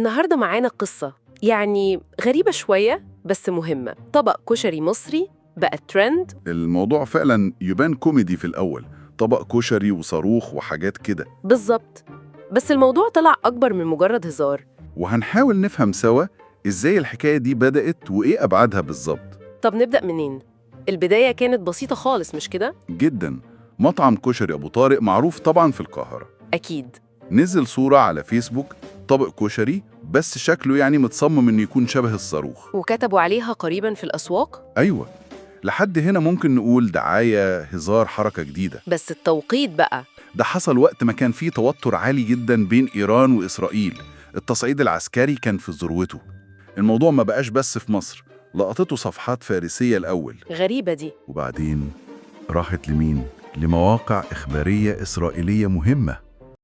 النهاردة معانا قصة يعني غريبة شوية بس مهمة. طبق كشري مصري بقى ترند. الموضوع فعلا يبان كوميدي في الأول، طبق كشري وصاروخ وحاجات كده. بالظبط، بس الموضوع طلع أكبر من مجرد هزار. وهنحاول نفهم سوا إزاي الحكاية دي بدأت وإيه أبعادها بالظبط. طب نبدأ منين؟ البداية كانت بسيطة خالص مش كده؟ جدا. مطعم كشري أبو طارق معروف طبعا في القاهرة، أكيد. نزل صورة على فيسبوك طبق كشري بس شكله يعني متصمم إنه يكون شبه الصاروخ. وكتبوا عليها قريبا في الأسواق. أيوة، لحد هنا ممكن نقول دعاية، هزار، حركة جديدة. بس التوقيت بقى. ده حصل وقت ما كان فيه توتر عالي جدا بين إيران وإسرائيل، التصعيد العسكري كان في ذروته. الموضوع ما بقاش بس في مصر، لقطته صفحات فارسية الأول، غريبة دي. وبعدين راحت لمين؟ لمواقع إخبارية إسرائيلية مهمة.